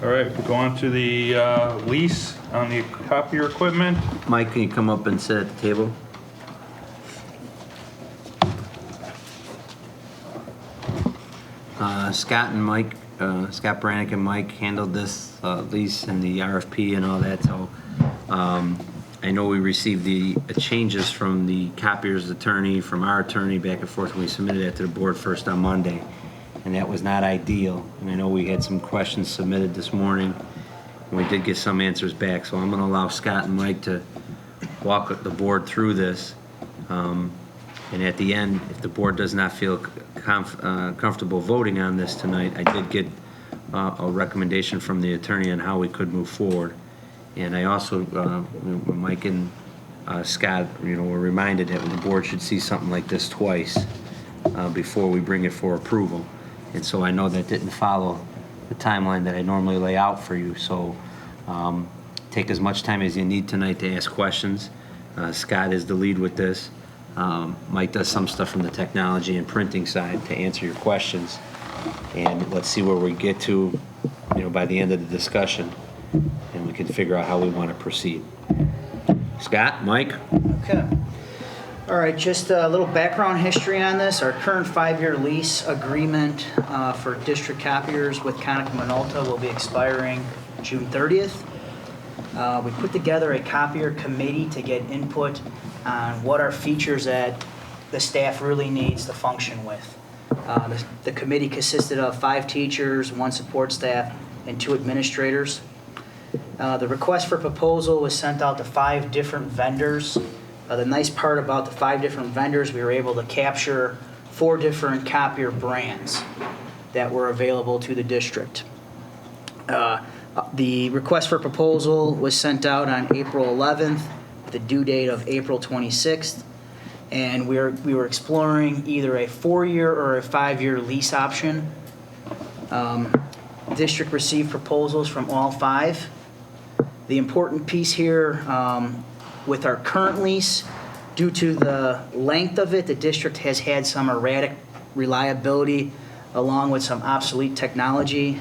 All right, we go on to the lease on the copier equipment. Mike, can you come up and sit at the table? Scott Brannick and Mike handled this lease and the RFP and all that, so I know we received the changes from the copier's attorney, from our attorney back and forth when we submitted that to the board first on Monday, and that was not ideal. And I know we had some questions submitted this morning, and we did get some answers back, so I'm going to allow Scott and Mike to walk the board through this. And at the end, if the board does not feel comfortable voting on this tonight, I did get a recommendation from the attorney on how we could move forward. And I also, Mike and Scott, were reminded that the board should see something like this twice before we bring it for approval. And so I know that didn't follow the timeline that I normally lay out for you. So take as much time as you need tonight to ask questions. Scott is the lead with this. Mike does some stuff from the technology and printing side to answer your questions. And let's see where we get to, by the end of the discussion, and we can figure out how we want to proceed. Scott, Mike? Okay. All right, just a little background history on this. Our current 5-year lease agreement for district copiers with Konica Minolta will be expiring June 30th. We put together a copier committee to get input on what are features that the staff really needs to function with. The committee consisted of 5 teachers, 1 support staff, and 2 administrators. The request for proposal was sent out to 5 different vendors. The nice part about the 5 different vendors, we were able to capture 4 different copier brands that were available to the district. The request for proposal was sent out on April 11th, with a due date of April 26th, and we were exploring either a 4-year or a 5-year lease option. District received proposals from all 5. The important piece here, with our current lease, due to the length of it, the district has had some erratic reliability along with some obsolete technology,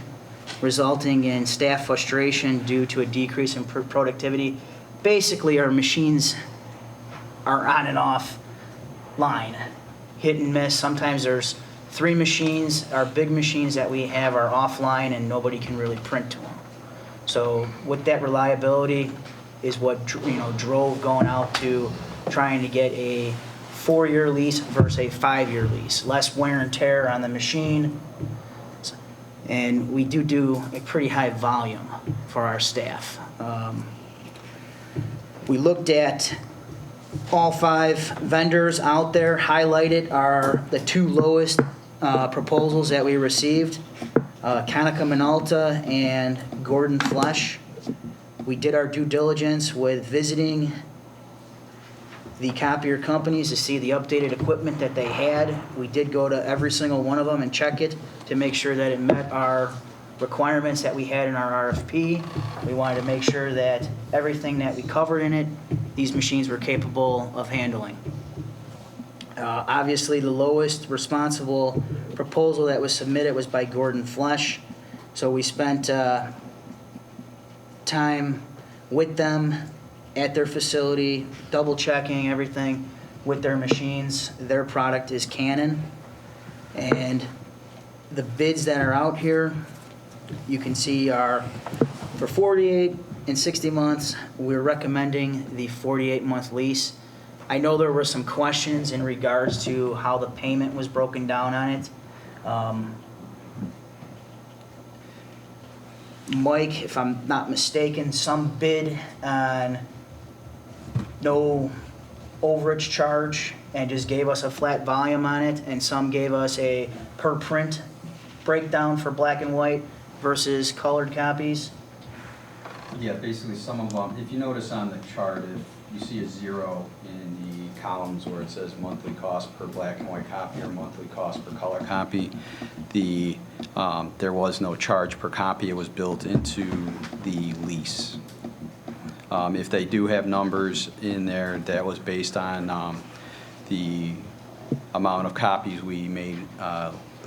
resulting in staff frustration due to a decrease in productivity. Basically, our machines are on and off line, hit and miss. Sometimes there's 3 machines, our big machines that we have are offline and nobody can really print to them. So with that reliability is what drove going out to trying to get a 4-year lease versus a 5-year lease. Less wear and tear on the machine, and we do a pretty high volume for our staff. We looked at all 5 vendors out there. Highlighted are the 2 lowest proposals that we received, Konica Minolta and Gordon Flesch. We did our due diligence with visiting the copier companies to see the updated equipment that they had. We did go to every single one of them and check it to make sure that it met our requirements that we had in our RFP. We wanted to make sure that everything that we covered in it, these machines were capable of handling. Obviously, the lowest responsible proposal that was submitted was by Gordon Flesch. So we spent time with them at their facility, double checking everything with their machines. Their product is Canon. And the bids that are out here, you can see are for 48 and 60 months. We're recommending the 48-month lease. I know there were some questions in regards to how the payment was broken down on it. Mike, if I'm not mistaken, some bid on no overage charge and just gave us a flat volume on it, and some gave us a per print breakdown for black and white versus colored copies. Yeah, basically some of them, if you notice on the chart, if you see a 0 in the columns where it says monthly cost per black and white copy or monthly cost per color copy, there was no charge per copy. It was built into the lease. If they do have numbers in there, that was based on the amount of copies we made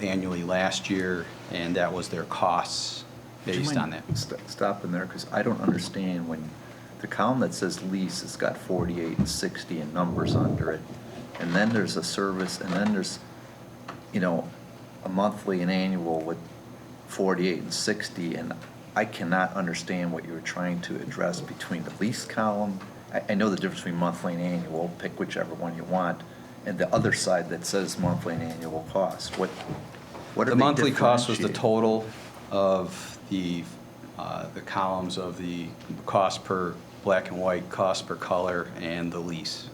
annually last year, and that was their costs based on that. Stop in there, because I don't understand when the column that says lease has got 48 and 60 and numbers under it, and then there's a service, and then there's, you know, a monthly and annual with 48 and 60, and I cannot understand what you were trying to address between the lease column. I know the difference between monthly and annual, pick whichever one you want, and the other side that says monthly and annual cost. What are The they monthly cost was the differentiate? total of the columns of the cost per black and white, cost per color, and the lease.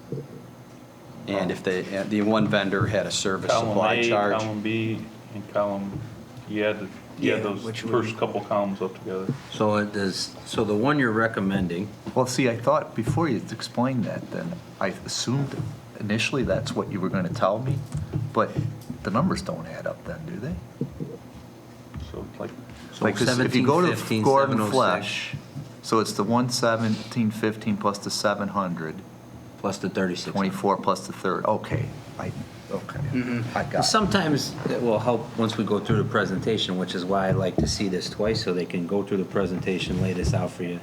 And if the one vendor had a service Column supply A, charge. column B, and column, you had Yeah, those which would first be- couple columns up together. So it does, so the one you're recommending, Well, see, I thought before you explained that, then I assumed initially that's what you were going to tell me, but the numbers don't add up then, do they? So it's like, so Like, 'cause if you go to 1715, Gordon 706, Flesh, so it's the 11715 plus the 700, plus the 36. 24 plus the third, okay, I got it. Sometimes it will help once we go through the presentation, which is why I like to see this twice, so they can go through the presentation, lay this out for you.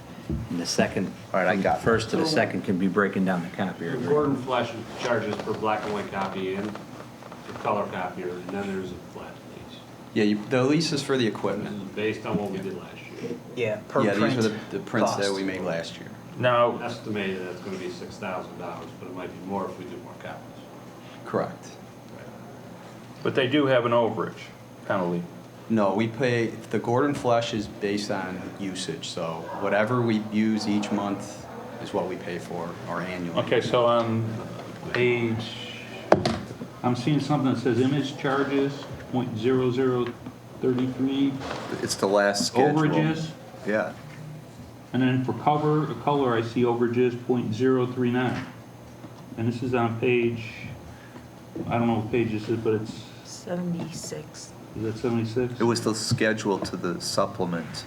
And the second, All right, I got it. first to the second can be breaking down the copier. Gordon Flesh charges for black and white copy and the color copier, and then there's a flat lease. Yeah, the lease is for the This equipment. is based on what we did last year. Yeah, per Yeah, print. these were the prints that cost. we made last year. now, Estimated that's gonna be $6,000, but it might be more if we do more copies. Correct. but they do have an overage penalty. No, we pay, the Gordon Flesh is based on usage, so whatever we use each month is what we pay for, or annually. Okay, so on page, I'm seeing something that says image charges, .0033, It's the last schedule. overages, Yeah, and then for color, I see overages, .039. And this is on page, I don't know what page this is, but it's, 76. is that 76? it was the schedule to the supplement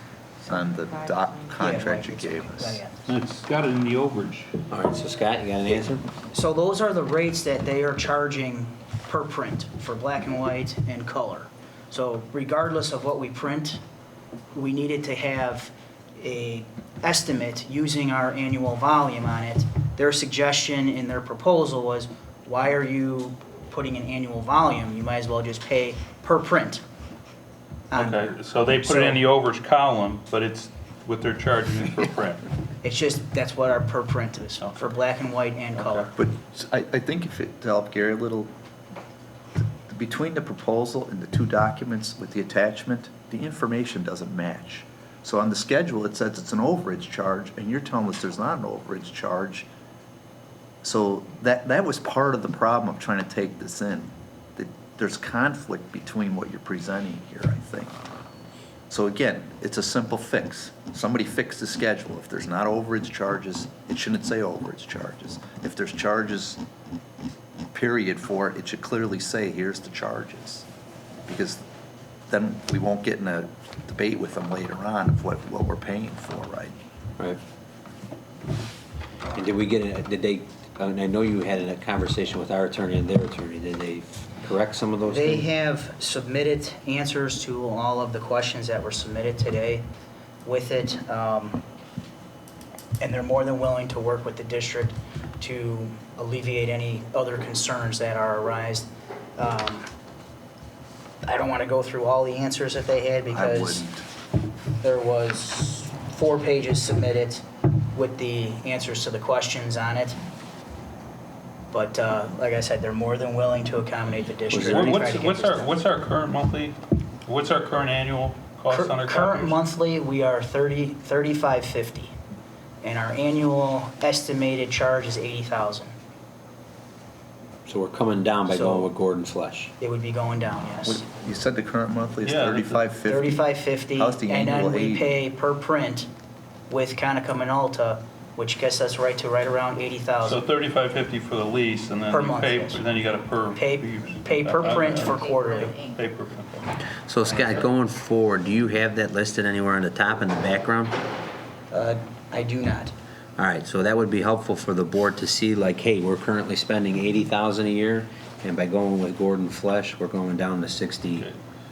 on the doc contract you Yeah, gave yeah, us. yeah. And it's got it in the overage. All right, so Scott, you got an answer? So those are the rates that they are charging per print for black and white and color. So regardless of what we print, we needed to have a estimate using our annual volume on it. Their suggestion in their proposal was, why are you putting an annual volume? You might as well just pay per print. Okay, so they put it in the overage column, but it's what they're charging is per print. It's just, that's what our per print is, Okay. for black and white and color. But I think if it, to help Gary a little, between the proposal and the two documents with the attachment, the information doesn't match. So on the schedule, it says it's an overage charge, and you're telling us there's not an overage charge. So that was part of the problem of trying to take this in. That there's conflict between what you're presenting here, I think. So again, it's a simple fix. Somebody fix the schedule. If there's not overage charges, it shouldn't say overage charges. If there's charges, period, for it, it should clearly say, here's the charges. Because then we won't get in a debate with them later on of what we're paying for, right? Right. And did we get, did they, and I know you had a conversation with our attorney and their attorney, did they correct some of those They things? have submitted answers to all of the questions that were submitted today with it. And they're more than willing to work with the district to alleviate any other concerns that are arised. I don't want to go through all the answers that they had I because wouldn't. there was 4 pages submitted with the answers to the questions on it. But like I said, they're more than willing to accommodate the district. there and any- try to get this done. What's our current monthly, what's our current annual cost on our Current copiers? monthly, we are $35.50, and our annual estimated charge is $80,000. So we're coming down by So- going with Gordon Flesh. It would be going down, yes. What- You said the current monthly is Yeah, the- $35.50? $35.50, How's the and annual then we 80? pay per print with Conica Minolta, which gets us right around So $80,000. $35.50 for the lease, and then Per you month, pay, yes. then you got a per. Pay per print for quarterly. Pay per print. So Scott, going forward, do you have that listed anywhere on the top in the background? I do not. All right, so that would be helpful for the board to see, like, hey, we're currently spending $80,000 a year, and by going with Gordon Flesh, we're going down to 60,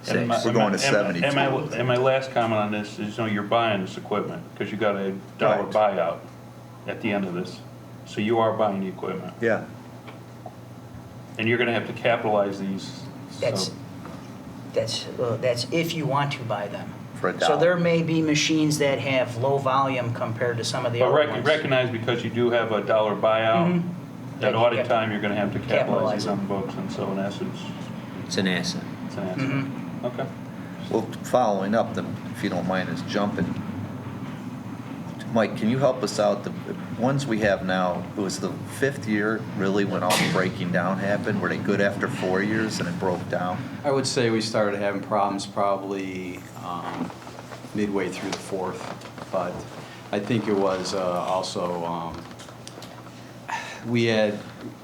And my- We're going to and my- 72. And my last comment on this is, you're buying this equipment, because you got a dollar Right. buyout at the end of this. So you are buying the equipment, Yeah, and you're gonna have to capitalize these. That's, so- that's if you want to buy them. for a So dollar. there may be machines that have low volume compared to some of the But other ones. recognize, because you do have a dollar buyout, Mhm. at That you audit have- time, you're gonna have to capitalize capitalize these on the books, and so in essence, It's an asset. it's an asset. Mhm. Okay. Well, following up, then, if you don't mind us jumping, Mike, can you help us out? The ones we have now, it was the 5th year really when all the breaking down happened? Were they good after 4 years and it broke down? I would say we started having problems probably midway through the 4th, but I think it was also, when we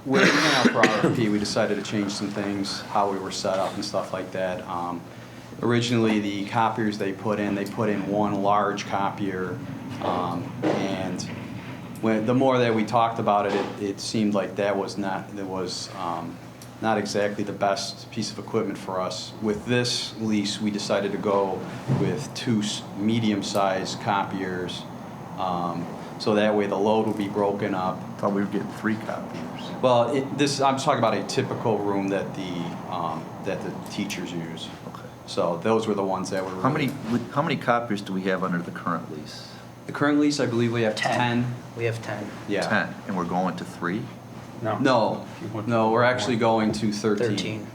went out for RFP, we decided to change some things, how we were set up and stuff like that. Originally, the copiers they put in one large copier, and the more that we talked about it, it seemed like that was not exactly the best piece of equipment for us. With this lease, we decided to go with 2 medium-sized copiers, so that way the load will be broken up. Thought we were getting 3 copiers. Well, I'm talking about a typical room that the teachers use. Okay. So those were the ones that were. How many copiers do we have under the current lease? The current lease, I believe we have 10. We have 10. Yeah. 10, and we're going to 3? No, we're actually going to 13. 13.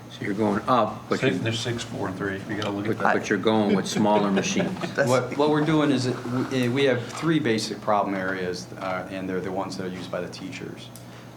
So you're going up, but you're, There's 6, 4, and 3, you gotta look at that. but you're going with smaller machines. What we're doing is, we have 3 basic problem areas, and they're the ones that are used by the teachers.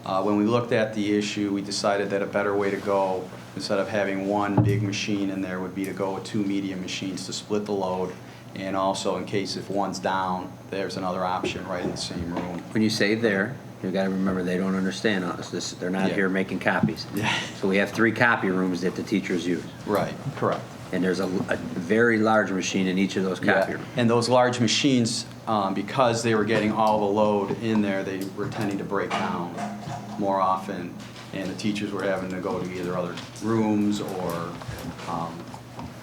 When we looked at the issue, we decided that a better way to go, instead of having 1 big machine in there, would be to go with 2 medium machines to split the load, and also in case if one's down, there's another option right in the same room. When you say there, you gotta remember they don't understand us. They're not Yeah. here making copies. Yeah. So we have 3 copy rooms that the teachers use. Right, correct. And there's a very large machine in each of those copy Yeah, rooms. and those large machines, because they were getting all the load in there, they were tending to break down more often, and the teachers were having to go to either other rooms or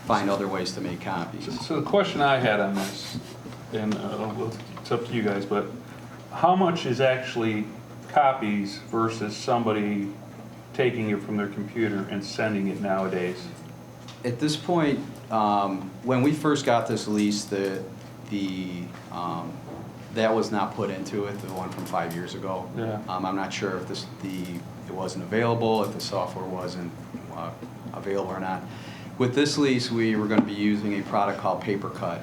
find other ways to make copies. So the question I had on this, and it's up to you guys, but how much is actually copies versus somebody taking it from their computer and sending it nowadays? At this point, when we first got this lease, that was not put into it, the one from 5 years ago. Yeah. I'm not sure if it wasn't available, if the software wasn't available or not. With this lease, we were going to be using a product called PaperCut.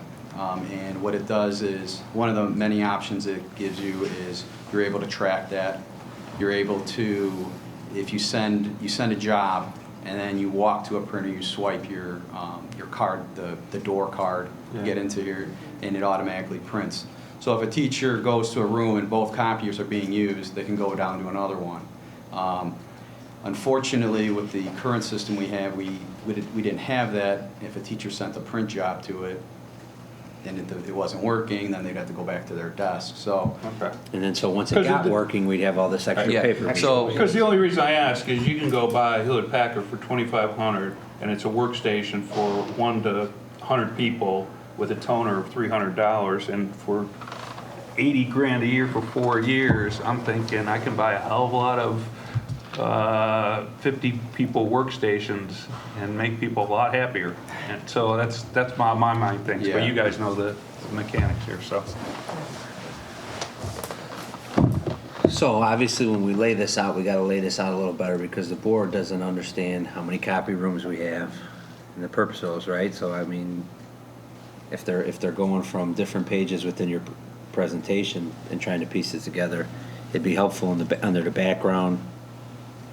And what it does is, one of the many options it gives you is you're able to track that. You're able to, if you send a job and then you walk to a printer, you swipe your card, the door card, Yeah. get into here, and it automatically prints. So if a teacher goes to a room and both copiers are being used, they can go down to another one. Unfortunately, with the current system we have, we didn't have that. If a teacher sent a print job to it, and it wasn't working, then they'd have to go back to their desk. So, Okay. And then so once it 'Cause got it- working, we'd have all this extra Yeah, paper. so- Because the only reason I ask is you can go buy a Hewlett Packard for $2,500, and it's a workstation for 1 to 100 people with a toner of $300, and for 80 grand a year for 4 years, I'm thinking I can buy a hell of a lot of 50 people workstations and make people a lot happier. And so that's my mind thinks, but Yeah. you guys know the mechanics here, so. So obviously, when we lay this out, we gotta lay this out a little better because the board doesn't understand how many copy rooms we have and the purpose of those, right? So I mean, if they're going from different pages within your presentation and trying to piece it together, it'd be helpful under the background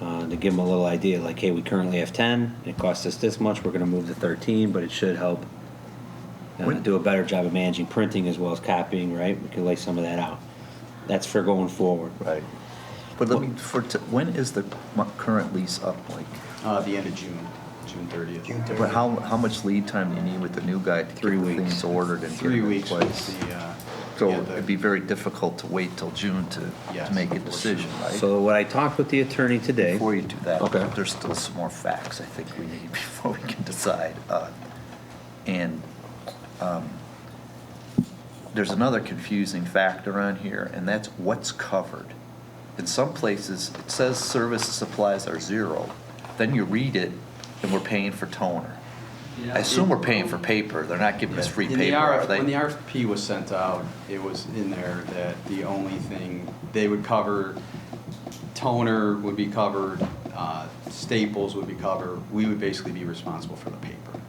to give them a little idea, like, hey, we currently have 10, it costs us this much, we're gonna move to 13, but it should help do a better job of managing printing as well as copying, right? We can lay some of that out. That's for going forward. Right. But let me, when is the current lease up, like? the end of June 30th. But how much lead time do you need with the new guy to 3 get weeks. things ordered and get 3 them in weeks place? with So Yeah, it'd be very difficult to wait till June to Yes, make a decision, right? So what I talked with the attorney today. Before you do that, Okay. there's still some more facts I think we need before we can decide. And there's another confusing factor on here, and that's what's covered. In some places, it says service supplies are zero. Then you read it, and we're paying for toner. I assume we're paying for paper. They're not giving us free In the paper, are when the they? RFP was sent out, it was in there that the only thing, they would cover, toner would be covered, staples would be covered. We would basically be responsible for the paper.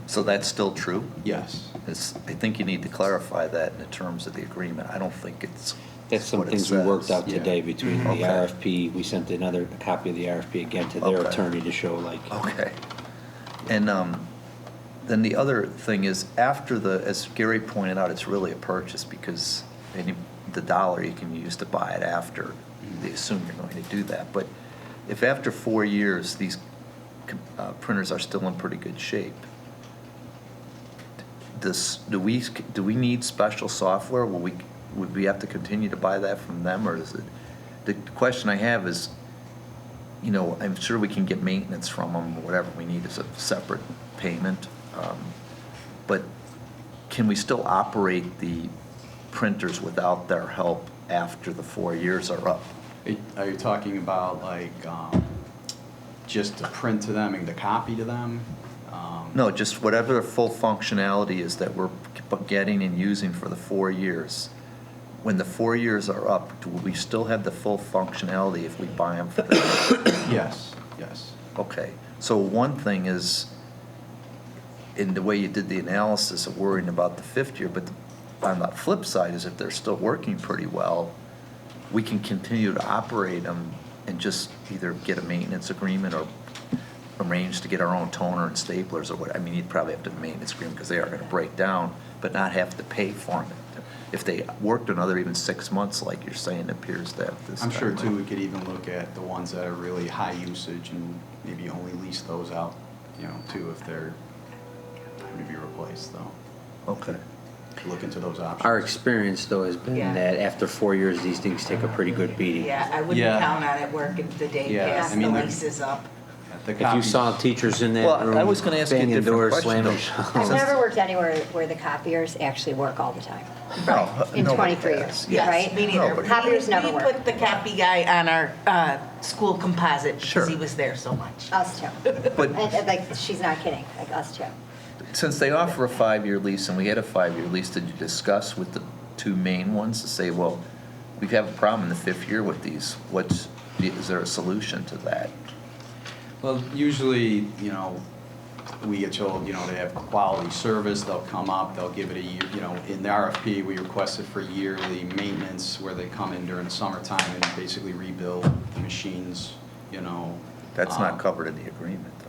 So that's still true? Yes. I think you need to clarify that in the terms of the agreement. I don't think it's That's some what it things we worked says. out today between the Okay. RFP. We sent another copy of the RFP again to their Okay. attorney to show like. Okay. And then the other thing is, after as Gary pointed out, it's really a purchase because the dollar you can use to buy it after, they assume you're going to do that. But if after 4 years, these printers are still in pretty good shape, do we need special software? Would we have to continue to buy that from them, or is it? The question I have is, I'm sure we can get maintenance from them, or whatever we need is a separate payment. But can we still operate the printers without their help after the 4 years are up? Are you talking about like, just to print to them and to copy to them? No, just whatever the full functionality is that we're getting and using for the 4 years. When the 4 years are up, do we still have the full functionality if we buy them for that? Yes, yes. Okay, so one thing is, in the way you did the analysis of worrying about the fifth year, but on the flip side is if they're still working pretty well, we can continue to operate them and just either get a maintenance agreement or arrange to get our own toner and staplers or what. I mean, you'd probably have to have a maintenance agreement because they are going to break down, but not have to pay for them. If they worked another even 6 months, like you're saying, it appears to have this. I'm sure timeline. too, we could even look at the ones that are really high usage and maybe only lease those out, too, if they're going to be replaced, though. Okay. Look into those options. Our experience though has been Yeah. that after 4 years, these things take a pretty good beating. Yeah, I wouldn't Yeah. count on it working the day Yeah, past I mean, the they're- lease is up. The If you copies- saw teachers in that Well, room I was gonna ask you a banging different doors, question, slamming though. shut. I've never worked anywhere where the copiers actually work all the time, No, in nobody 23 has. years, Yes. right? Me neither. Nobody. Copiers never We work. put the copy guy on our school composite Sure. because he was there so much. Us too. But And, like, she's not kidding, like us too. since they offer a 5-year lease, and we had a 5-year lease, did you discuss with the two main ones to say, well, we have a problem in the 5th year with these? Is there a solution to that? Well, usually, we get told, they have quality service, they'll come up, they'll give it a year, in the RFP, we requested for yearly maintenance where they come in during the summertime and basically rebuild the machines, That's not covered in the agreement, though.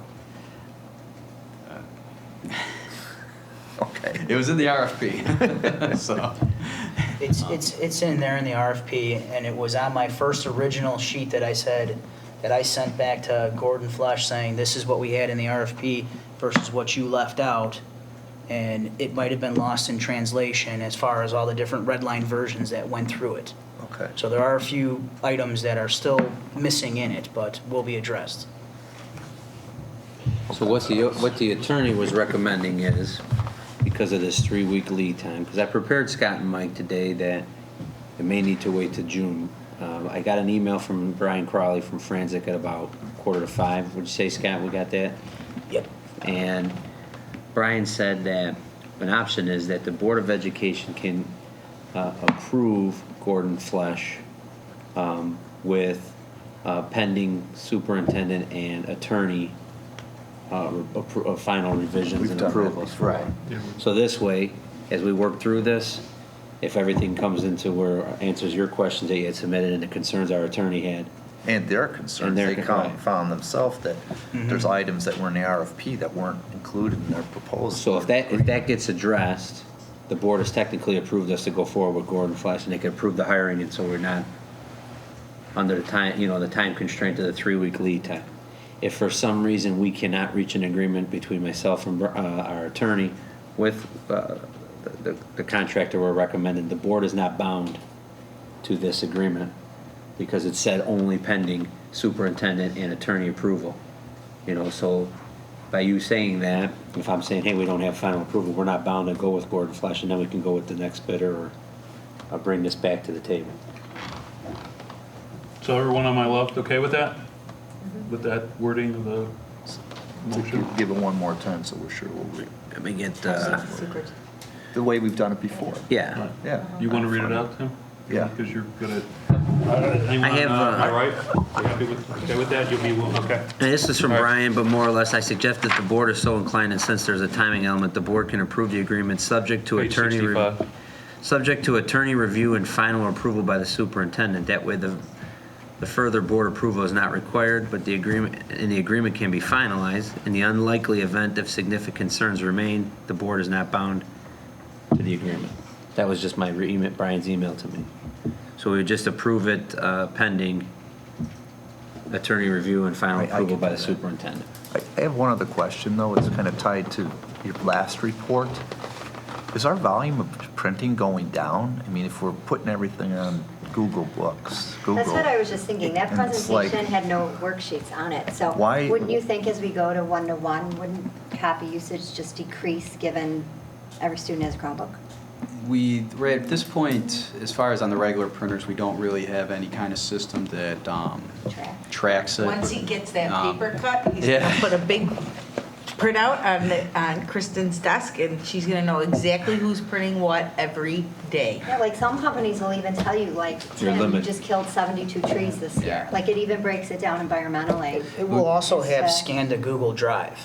Okay. It was in the RFP, so. It's in there in the RFP, and it was on my first original sheet that I sent back to Gordon Flesh saying, this is what we had in the RFP versus what you left out. And it might have been lost in translation as far as all the different red line versions that went through it. Okay. So there are a few items that are still missing in it, but will be addressed. So what the attorney was recommending is, because of this 3-week lead time, because I prepared Scott and Mike today that it may need to wait to June. I got an email from Brian Crawley from Franzik at about 4:45. Would you say, Scott, we got that? Yep. And Brian said that an option is that the Board of Education can approve Gordon Flesh with pending superintendent and attorney final revisions We've and done that approvals. before. Right. So this way, as we work through this, if everything comes into where answers your questions that you had submitted and the concerns our attorney had, And their concerns, And their they con- right. found themselves that there's items that were in the RFP that weren't included in their proposal. so if that gets addressed, the board has technically approved us to go forward with Gordon Flesh, and they could approve the hiring, and so we're not under the time, the time constraint of the 3-week lead time. If for some reason we cannot reach an agreement between myself and our attorney with the the contractor we're recommending, the board is not bound to this agreement because it said only pending superintendent and attorney approval. You know, so by you saying that, if I'm saying, hey, we don't have final approval, we're not bound to go with Gordon Flesh, and then we can go with the next bidder or bring this back to the table. So everyone on my left, okay with that? With that wording of the motion? Give it one more time so we're sure we'll read. Let me get, Secret. The way we've done it before. yeah. Yeah. You want to read it out, Tim? Yeah. Because you're good at, anyone, I have, am I right? You happy with, okay with that? You'll be, okay. And this is from All right. Brian, but more or less, I suggest that the board is so inclined, and since there's a timing element, the board can approve the agreement subject to Page attorney 65. subject to attorney review and final approval by the superintendent. That way, the further board approval is not required, but the agreement can be finalized. In the unlikely event if significant concerns remain, the board is not bound to the agreement. That was just Brian's email to me. So we would just approve it pending attorney review and final I approval can by do the that. superintendent. I have one other question, though. It's kind of tied to your last report. Is our volume of printing going down? I mean, if we're putting everything on Google Books, Google. That's what I was just thinking. That and it's like- presentation had no worksheets on it. So Why- wouldn't you think as we go to one-to-one, wouldn't copy usage just decrease given every student has a Chromebook? Right at this point, as far as on the regular printers, we don't really have any kind of system that tracks it. Once he gets that paper cut, he's Yeah. gonna put a big printout on Kristen's desk, and she's gonna know exactly who's printing what every day. Yeah, like some companies will even tell you, like, Your Tim, you limit. just killed 72 trees this year. Yeah. Like, it even breaks it down environmentally. It will also It's, have scan to Google Drive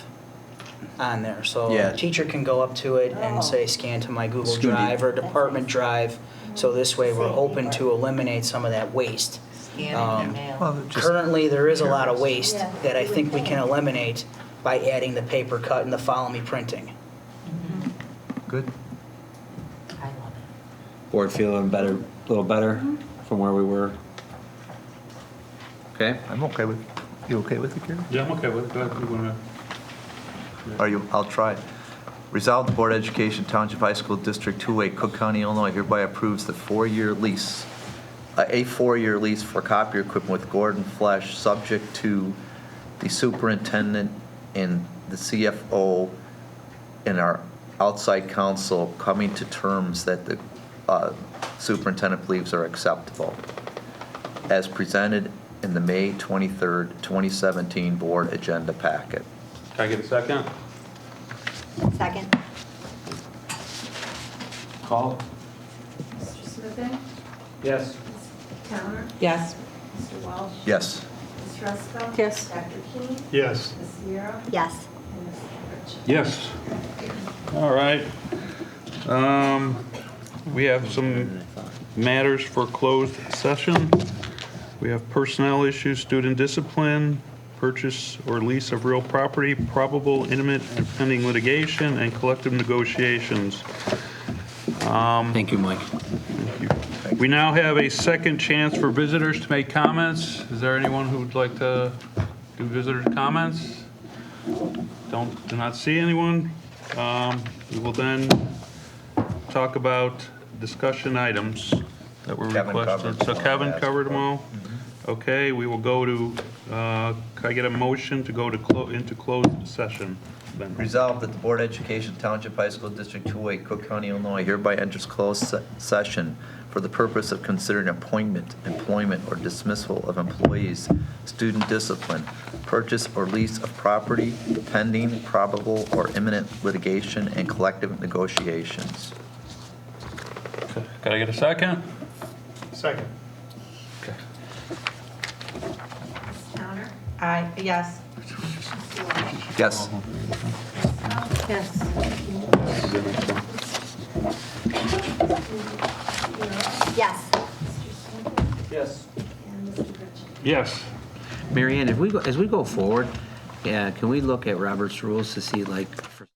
on there, so Yeah. a teacher can go up to it Oh. and say, scan to my Google It's gonna be- Drive or department drive. So this way, we're hoping to eliminate some of that waste. Scan Um, and email. Well, just- Currently, there is a lot of waste Yeah, that I you would think we think. can eliminate by adding the paper cut and the follow me printing. Good. I love it. Board feeling better, a little better from where we were? Okay? I'm okay with, you okay with it, Gary? Yeah, I'm okay with it. Go ahead. You wanna- Are you, I'll try. Resolve the Board of Education Township High School District 2A, Cook County, Illinois hereby approves the 4-year lease, a 4-year lease for copier equipment with Gordon Flesh, subject to the superintendent and the CFO and our outside counsel coming to terms that the superintendent believes are acceptable, as presented in the May 23rd, 2017 board agenda packet. Can I get a second? Second. Call. Mr. Smithing? Yes. Ms. Towner? Yes. Mr. Walsh? Yes. Ms. Ruska? Yes. Dr. King? Yes. Ms. Sierra? Yes. And Ms. Goodrich? Yes. All right. We have some matters for closed session. We have personnel issues, student discipline, purchase or lease of real property, probable intimate and pending litigation, and collective negotiations. Thank you, Mike. We now have a second chance for visitors to make comments. Is there anyone who would like to do visitors' comments? Do not see anyone. We will then talk about discussion items that were Kevin requested. covered So them all. Kevin covered them all? Okay, we will go to, can I get a motion to go to into closed session then? Resolved that the Board of Education Township High School District 2A, Cook County, Illinois hereby enters closed session for the purpose of considering appointment, employment, or dismissal of employees, student discipline, purchase or lease of property, pending, probable, or imminent litigation, and collective negotiations. Can I get a second? Second. Ms. Towner? Yes. Mr. Walsh? Yes. Yes. Yes. Mr. Smithing? Yes. And Ms. Goodrich? Yes. Mary Ann, as we go forward, yeah, can we look at Robert's rules to see, like, for